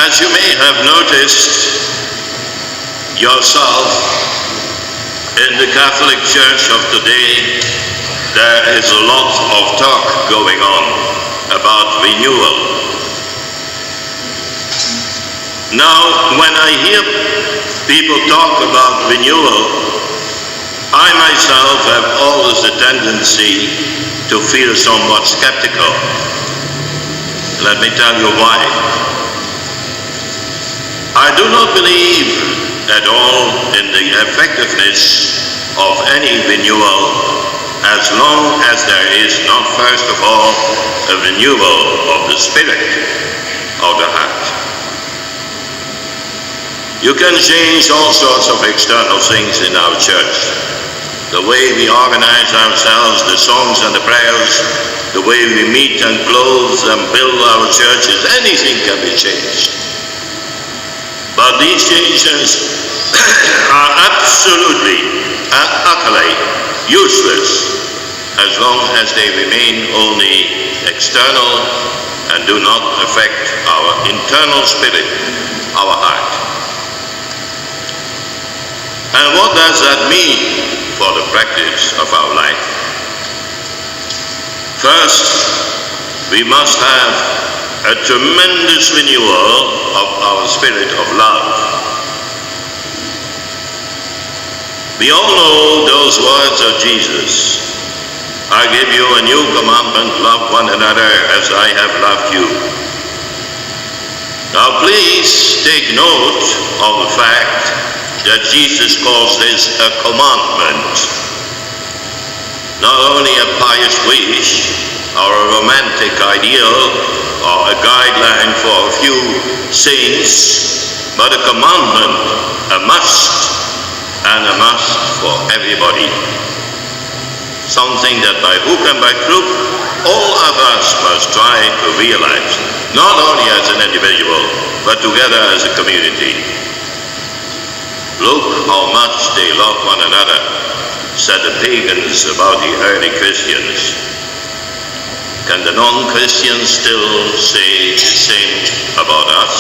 As you may have noticed yourself, in the Catholic Church of today, there is a lot of talk going on about renewal. Now, when I hear people talk about renewal, I myself have always a tendency to feel somewhat skeptical. Let me tell you why. I do not believe at all in the effectiveness of any renewal as long as there is not, first of all, a renewal of the spirit of the heart. You can change all sorts of external things in our church. The way we organize ourselves, the songs and the prayers, the way we meet and clothe and build our churches, anything can be changed. But these changes are absolutely and utterly useless as long as they remain only external and do not affect our internal spirit, our heart. And what does that mean for the practice of our life? First, we must have a tremendous renewal of our spirit of love. We all know those words of Jesus. I give you a new commandment, love one another as I have loved you. Now please take note of the fact that Jesus calls this a commandment, not only a pious wish or a romantic ideal or a guideline for a few saints, but a commandment, a must, and a must for everybody. Something that by hook and by crook, all of us must try to realize, not only as an individual, but together as a community. Look how much they love one another, said the pagans about the early Christians. Can the non-Christians still say the same about us?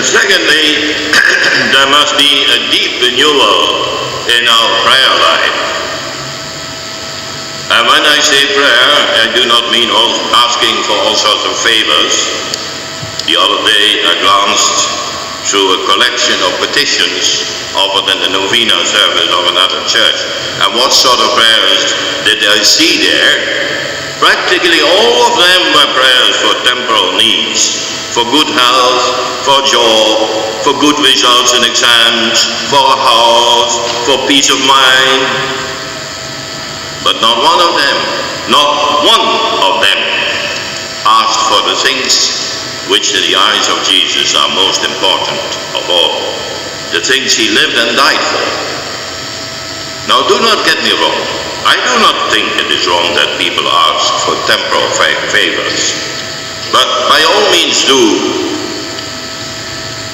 Secondly, there must be a deep renewal in our prayer life. And when I say prayer, I do not mean asking for all sorts of favors. The other day I glanced through a collection of petitions offered in the novena service of another church. And what sort of prayers did I see there? Practically all of them were prayers for temporal needs, for good health, for job, for good results in exams, for a house, for peace of mind. But not one of them asked for the things which in the eyes of Jesus are most important of all, the things he lived and died for. Now do not get me wrong. I do not think it is wrong that people ask for temporal favors, but by all means do.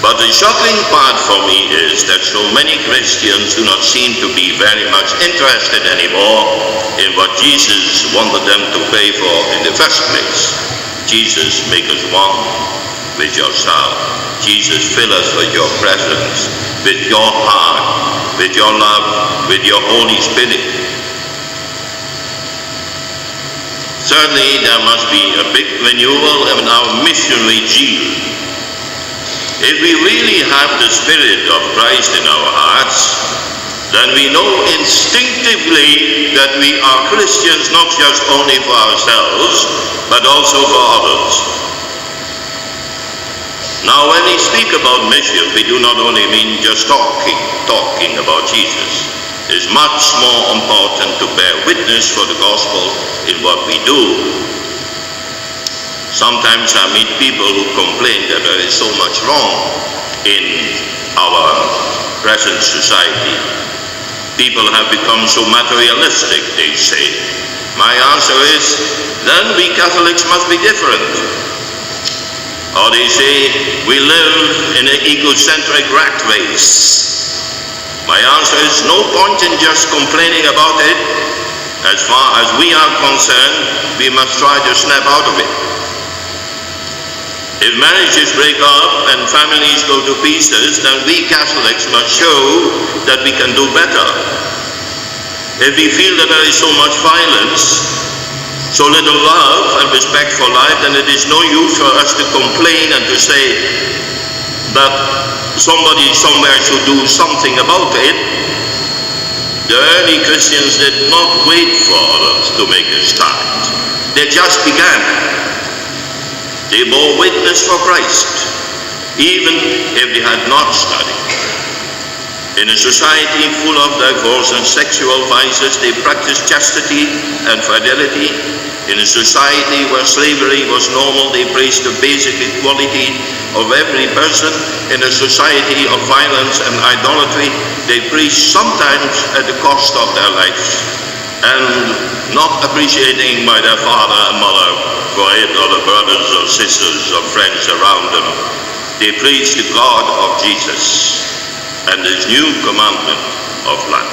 But the shocking part for me is that so many Christians do not seem to be very much interested anymore in what Jesus wanted them to pray for in the first place. Jesus, make us one with yourself. Jesus, fill us with your presence, with your heart, with your love, with your Holy Spirit. Certainly, there must be a big renewal in our missionary zeal. If we really have the Spirit of Christ in our hearts, then we know instinctively that we are Christians not just only for ourselves, but also for others. Now, when we speak about mission, we do not only mean just talking about Jesus. It is much more important to bear witness for the gospel in what we do. Sometimes I meet people who complain that there is so much wrong in our present society. People have become so materialistic, they say. My answer is, then we Catholics must be different. Or they say, we live in an egocentric rat race. My answer is, no point in just complaining about it. As far as we are concerned, we must try to snap out of it. If marriages break up and families go to pieces, then we Catholics must show that we can do better. If we feel that there is so much violence, so little love and respect for life, then it is no use for us to complain and to say that somebody somewhere should do something about it. The early Christians did not wait for others to make a start. They just began. They bore witness for Christ, even if they had not studied. In a society full of divorce and sexual vices, they practiced chastity and fidelity. In a society where slavery was normal, they preached the basic equality of every person. In a society of violence and idolatry, they preached sometimes at the cost of their lives, and not appreciating by their father and mother for it, or the brothers or sisters or friends around them. They preached the God of Jesus and his new commandment of life.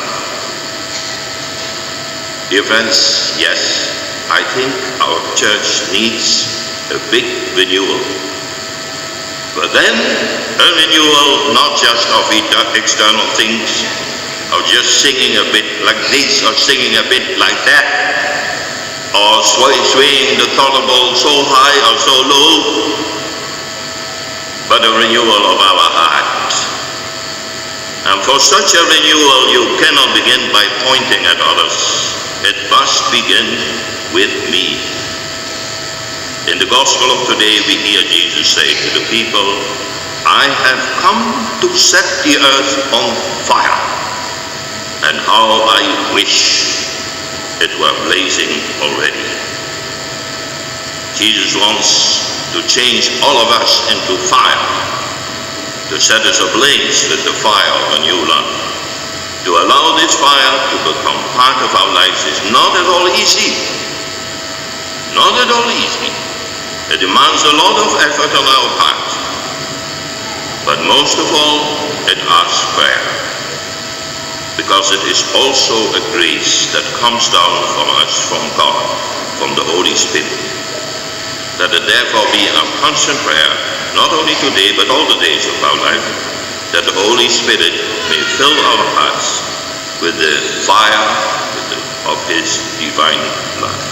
Dear friends, yes, I think our church needs a big renewal. But then a renewal not just of external things, of just singing a bit like this or singing a bit like that, or swaying the thunderbolt so high or so low, but a renewal of our heart. And for such a renewal, you cannot begin by pointing at others. It must begin with me. In the gospel of today, we hear Jesus say to the people, I have come to set the earth on fire, and how I wish it were blazing already. Jesus wants to change all of us into fire, to set us ablaze with the fire of a new love. To allow this fire to become part of our lives is not at all easy. Not at all easy. It demands a lot of effort on our part. But most of all, it asks prayer. Because it is also a grace that comes down from us, from God, from the Holy Spirit. That it therefore be our constant prayer, not only today, but all the days of our life, that the Holy Spirit may fill our hearts with the fire of his divine love.